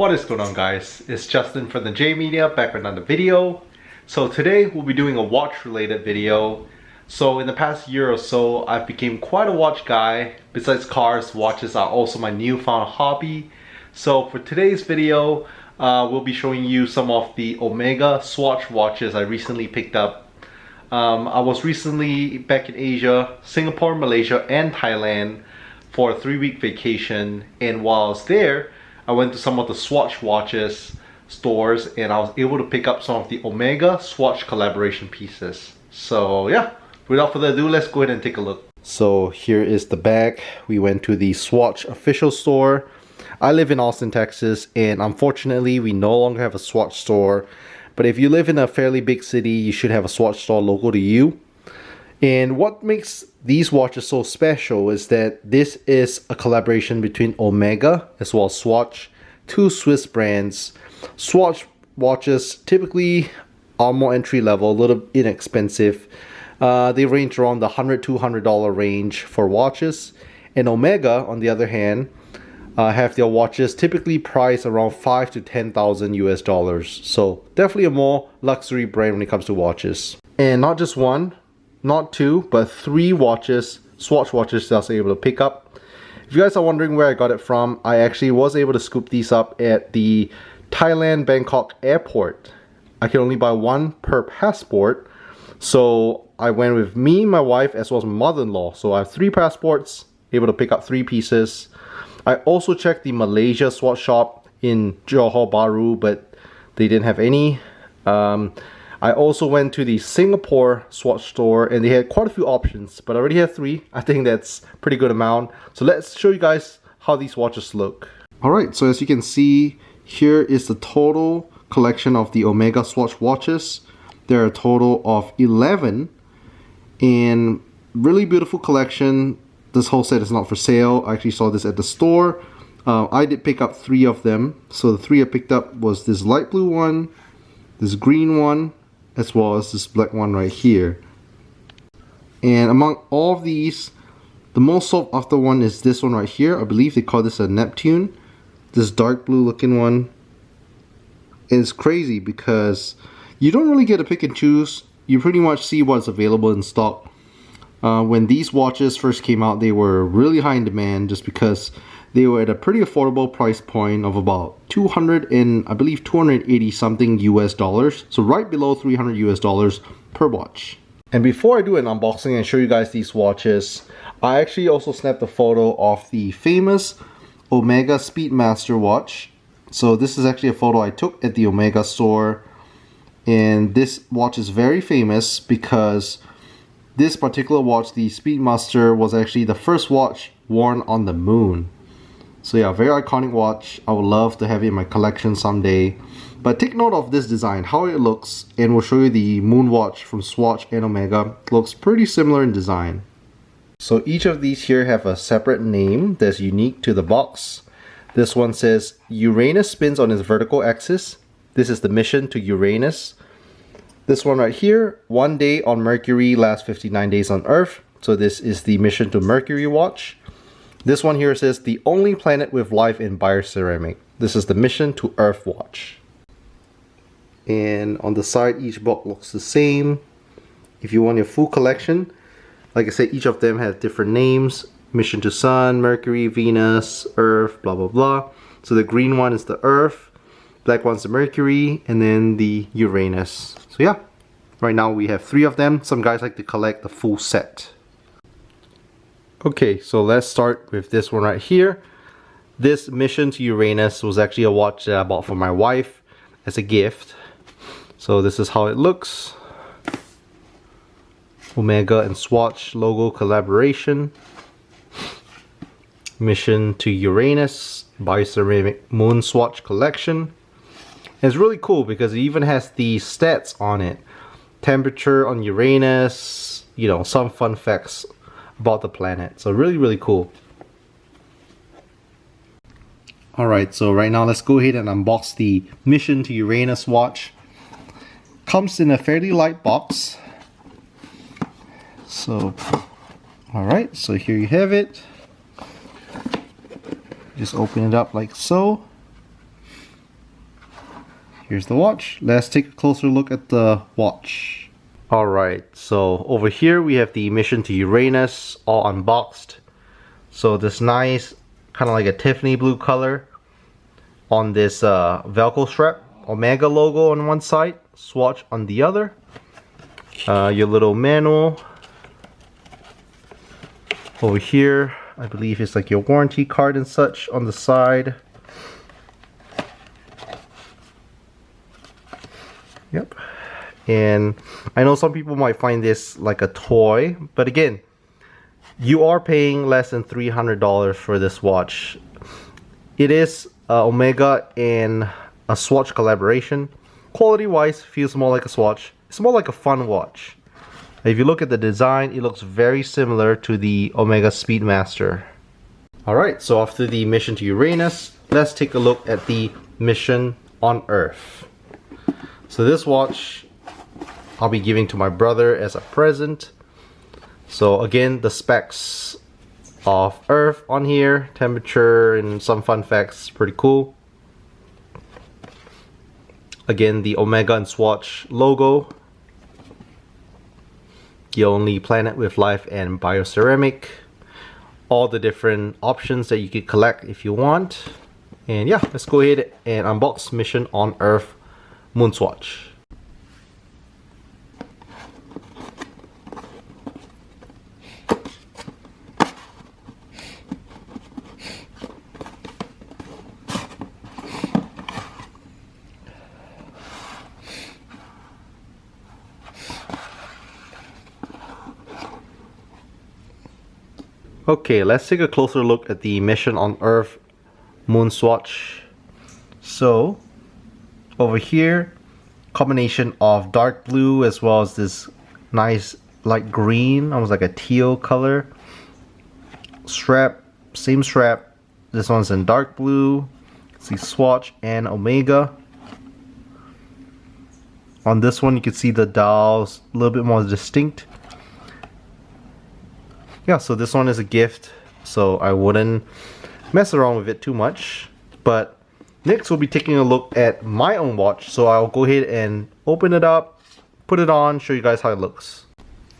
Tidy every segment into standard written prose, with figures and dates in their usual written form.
What is going on, guys? It's Justin from the J Media back with another video. So today we'll be doing a watch related video. So in the past year or so, I've become quite a watch guy. Besides cars, watches are also my newfound hobby. So for today's video, we'll be showing you some of the Omega Swatch watches I recently picked up. I was recently back in Asia, Singapore, Malaysia, and Thailand for a 3-week vacation, and while I was there, I went to some of the Swatch watches stores and I was able to pick up some of the Omega Swatch collaboration pieces. So yeah, without further ado, let's go ahead and take a look. So here is the bag. We went to the Swatch official store. I live in Austin, Texas, and unfortunately we no longer have a Swatch store. But if you live in a fairly big city, you should have a Swatch store local to you. And what makes these watches so special is that this is a collaboration between Omega as well as Swatch, two Swiss brands. Swatch watches typically are more entry level, a little inexpensive. They range around the $100 to $200 range for watches. And Omega, on the other hand, have their watches typically priced around $5,000 to $10,000 US. So definitely a more luxury brand when it comes to watches. And not just one, not two, but 3 watches, Swatch watches that I was able to pick up. If you guys are wondering where I got it from, I actually was able to scoop these up at the Thailand Bangkok airport. I can only buy one per passport, so I went with me, my wife, as well as my mother-in-law. So I have 3 passports, able to pick up 3 pieces. I also checked the Malaysia Swatch shop in Johor Bahru, but they didn't have any. I also went to the Singapore Swatch store and they had quite a few options, but I already have 3. I think that's a pretty good amount. So let's show you guys how these watches look. Alright, so as you can see, here is the total collection of the Omega Swatch watches. There are a total of 11 and really beautiful collection. This whole set is not for sale. I actually saw this at the store. I did pick up 3 of them. So the 3 I picked up was this light blue one, this green one, as well as this black one right here. And among all of these, the most sought after one is this one right here. I believe they call this a Neptune. This dark blue looking one. And it's crazy because you don't really get to pick and choose. You pretty much see what's available in stock. When these watches first came out, they were really high in demand just because they were at a pretty affordable price point of about 200 and I believe 280 something US dollars. So right below 300 US dollars per watch. And before I do an unboxing and show you guys these watches, I actually also snapped a photo of the famous Omega Speedmaster watch. So this is actually a photo I took at the Omega store. And this watch is very famous because this particular watch, the Speedmaster, was actually the first watch worn on the moon. So yeah, very iconic watch. I would love to have it in my collection someday. But take note of this design, how it looks, and we'll show you the moon watch from Swatch and Omega. It looks pretty similar in design. So each of these here have a separate name that's unique to the box. This one says Uranus spins on its vertical axis. This is the mission to Uranus. This one right here, 1 day on Mercury lasts 59 days on Earth. So this is the mission to Mercury watch. This one here says the only planet with life in bioceramic. This is the mission to Earth watch. And on the side, each box looks the same. If you want your full collection, like I said, each of them have different names. Mission to Sun, Mercury, Venus, Earth, blah blah blah. So the green one is the Earth, black one's the Mercury, and then the Uranus. So yeah, right now we have 3 of them. Some guys like to collect the full set. Okay, so let's start with this one right here. This mission to Uranus was actually a watch that I bought for my wife as a gift. So this is how it looks. Omega and Swatch logo collaboration. Mission to Uranus bioceramic moonswatch collection. And it's really cool because it even has the stats on it. Temperature on Uranus, you know, some fun facts about the planet. So really cool. Alright, so right now let's go ahead and unbox the Mission to Uranus watch. Comes in a fairly light box. So, alright, so here you have it. Just open it up like so. here's the watch. Let's take a closer look at the watch. Alright, so over here we have the mission to Uranus all unboxed. So this nice, kind of like a Tiffany blue color on this Velcro strap. Omega logo on one side, Swatch on the other. Your little manual. Over here, I believe it's like your warranty card and such on the side. Yep. And I know some people might find this like a toy, but again, you are paying less than $300 for this watch. It is Omega and a Swatch collaboration. Quality wise, feels more like a Swatch. It's more like a fun watch. If you look at the design, it looks very similar to the Omega Speedmaster. Alright, so after the mission to Uranus, let's take a look at the mission on Earth. So this watch I'll be giving to my brother as a present. So again, the specs of Earth on here, temperature and some fun facts, pretty cool. Again, the Omega and Swatch logo. The only planet with life and bioceramic. All the different options that you could collect if you want. And yeah, let's go ahead and unbox Mission on Earth Moonswatch. Okay, let's take a closer look at the Mission on Earth Moonswatch. So, over here, combination of dark blue as well as this nice light green, almost like a teal color. Strap, same strap. This one's in dark blue. See Swatch and Omega. On this one, you can see the dials a little bit more distinct. Yeah, so this one is a gift, so I wouldn't mess around with it too much. But next we'll be taking a look at my own watch, so I'll go ahead and open it up, put it on, show you guys how it looks.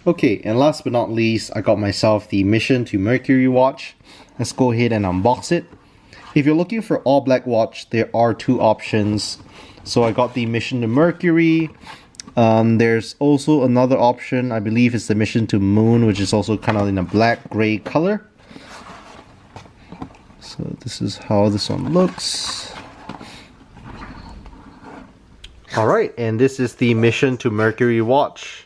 Okay, and last but not least, I got myself the Mission to Mercury watch. Let's go ahead and unbox it. If you're looking for all black watch, there are two options. So I got the Mission to Mercury. There's also another option, I believe it's the Mission to Moon, which is also kind of in a black gray color. So this is how this one looks. Alright, and this is the Mission to Mercury watch.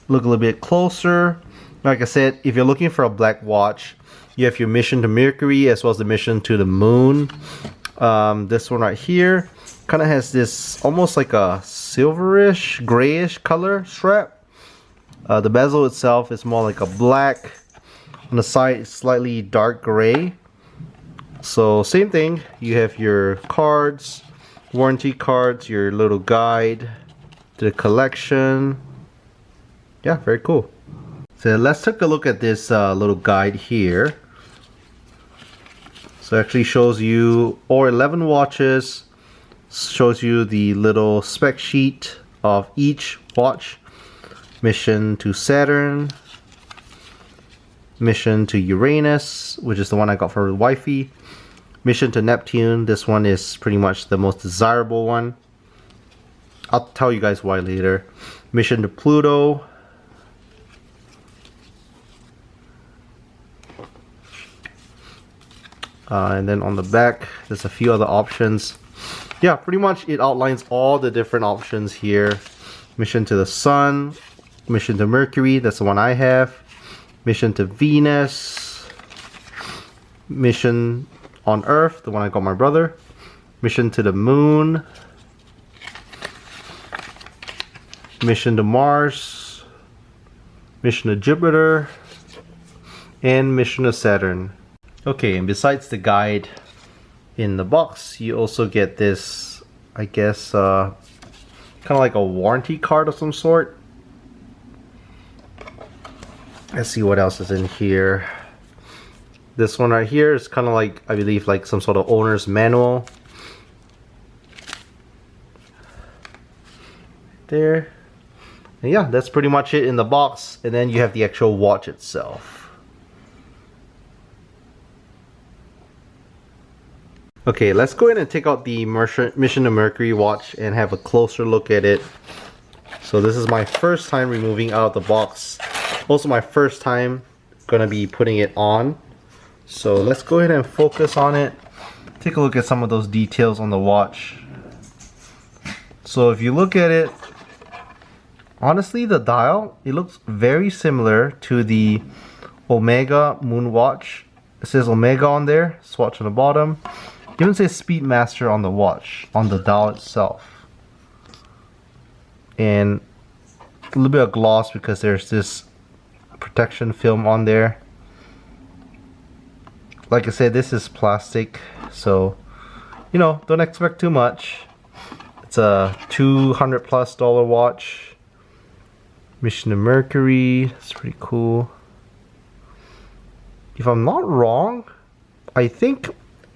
Look a little bit closer. Like I said, if you're looking for a black watch, you have your Mission to Mercury as well as the Mission to the Moon. This one right here kind of has this almost like a silverish, grayish color strap. The bezel itself is more like a black. On the side, it's slightly dark gray. So same thing, you have your cards, warranty cards, your little guide to the collection. Yeah, very cool. So let's take a look at this little guide here. So it actually shows you all 11 watches, shows you the little spec sheet of each watch. Mission to Saturn, Mission to Uranus, which is the one I got for wifey. Mission to Neptune, this one is pretty much the most desirable one. I'll tell you guys why later. Mission to Pluto. And then on the back, there's a few other options. Yeah, pretty much it outlines all the different options here. Mission to the Sun, Mission to Mercury, that's the one I have. Mission to Venus, Mission on Earth, the one I got my brother. Mission to the Moon, Mission to Mars, Mission to Jupiter, and Mission to Saturn. Okay, and besides the guide in the box, you also get this, I guess, kind of like a warranty card of some sort. Let's see what else is in here. This one right here is kind of like, I believe, like some sort of owner's manual. there. And yeah, that's pretty much it in the box. And then you have the actual watch itself. Okay, let's go ahead and take out the Mission to Mercury watch and have a closer look at it. So this is my first time removing out of the box. Also my first time gonna be putting it on. So let's go ahead and focus on it. Take a look at some of those details on the watch. So if you look at it, honestly the dial, it looks very similar to the Omega Moonwatch. It says Omega on there, Swatch on the bottom. It even says Speedmaster on the watch, on the dial itself. And a little bit of gloss because there's this protection film on there. Like I said, this is plastic, so you know, don't expect too much. It's a $200+ watch. Mission to Mercury, it's pretty cool. If I'm not wrong, I think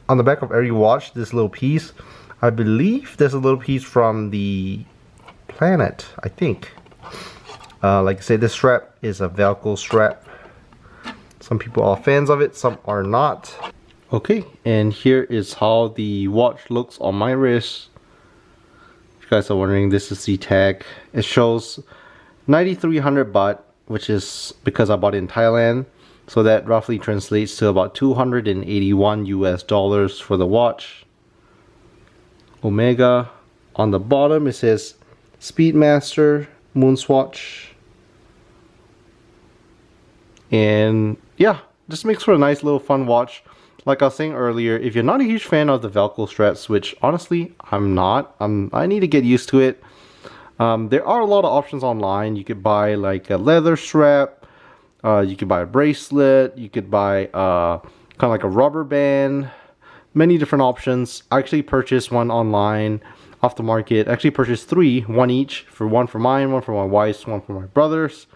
on the back of every watch, this little piece, I believe there's a little piece from the planet, I think. Like I said, this strap is a Velcro strap. Some people are fans of it, some are not. Okay, and here is how the watch looks on my wrist. If you guys are wondering, this is the tag. It shows 9,300 baht, which is because I bought it in Thailand. So that roughly translates to about $281 for the watch. Omega. On the bottom it says Speedmaster Moonswatch. And yeah, just makes for a nice little fun watch. Like I was saying earlier, if you're not a huge fan of the Velcro straps, which honestly I'm not, I need to get used to it. There are a lot of options online. You could buy like a leather strap. You could buy a bracelet, you could buy kind of like a rubber band, many different options. I actually purchased one online off the market. I actually purchased 3, one each, one for mine, one for my wife's, one for my brother's.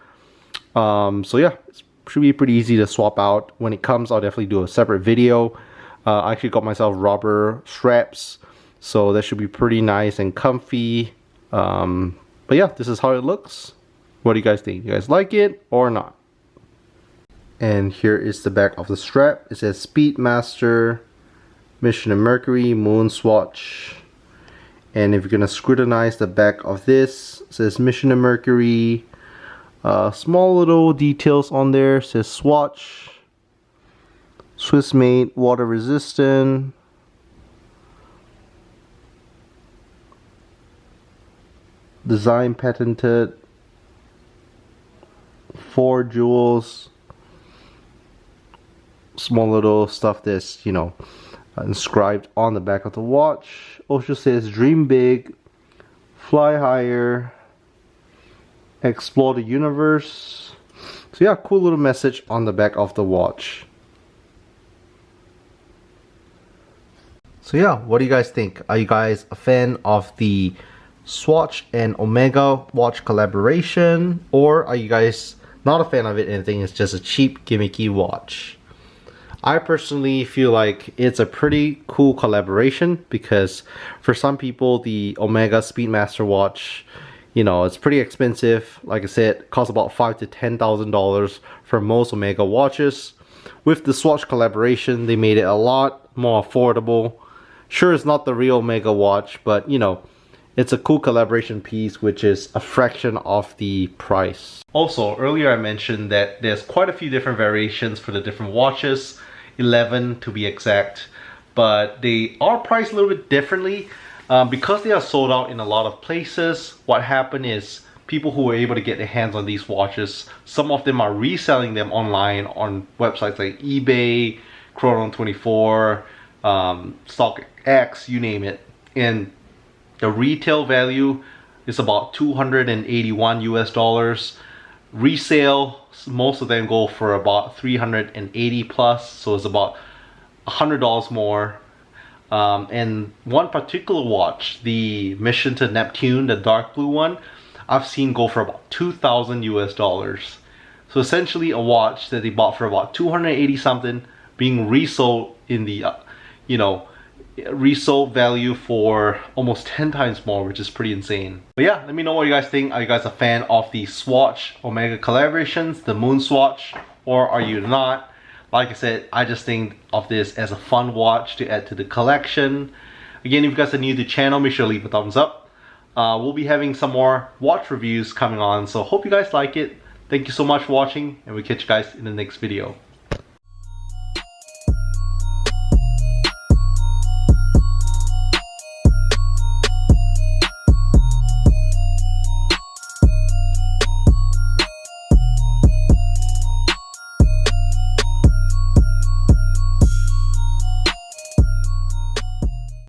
So yeah, it should be pretty easy to swap out. When it comes, I'll definitely do a separate video. I actually got myself rubber straps, so that should be pretty nice and comfy. But yeah, this is how it looks. What do you guys think? You guys like it or not? And here is the back of the strap. It says Speedmaster, Mission to Mercury, Moonswatch. And if you're gonna scrutinize the back of this, it says Mission to Mercury. Small little details on there. It says Swatch, Swiss made, water resistant. Design patented. 4 jewels. Small little stuff that's, you know, inscribed on the back of the watch. Also says dream big, fly higher, explore the universe. So yeah, cool little message on the back of the watch. So yeah, what do you guys think? Are you guys a fan of the Swatch and Omega watch collaboration, or are you guys not a fan of it and think it's just a cheap gimmicky watch? I personally feel like it's a pretty cool collaboration because for some people the Omega Speedmaster watch, you know, it's pretty expensive. Like I said, it costs about $5,000 to $10,000 for most Omega watches. With the Swatch collaboration, they made it a lot more affordable. Sure, it's not the real Omega watch, but you know, it's a cool collaboration piece which is a fraction of the price. Also, earlier I mentioned that there's quite a few different variations for the different watches. 11 to be exact, but they are priced a little bit differently because they are sold out in a lot of places. What happened is people who were able to get their hands on these watches, some of them are reselling them online on websites like eBay, Chrono24, StockX, you name it, and the retail value is about $281. Resale, most of them go for about 380 plus, so it's about $100 more. And one particular watch, the Mission to Neptune, the dark blue one, I've seen go for about $2,000. So essentially a watch that they bought for about 280 something being resold in the you know, resold value for almost 10 times more, which is pretty insane. But yeah, let me know what you guys think. Are you guys a fan of the Swatch Omega collaborations, the Moonswatch, or are you not? Like I said, I just think of this as a fun watch to add to the collection. Again, if you guys are new to the channel, make sure to leave a thumbs up. We'll be having some more watch reviews coming on, so hope you guys like it. Thank you so much for watching, and we'll catch you guys in the next video.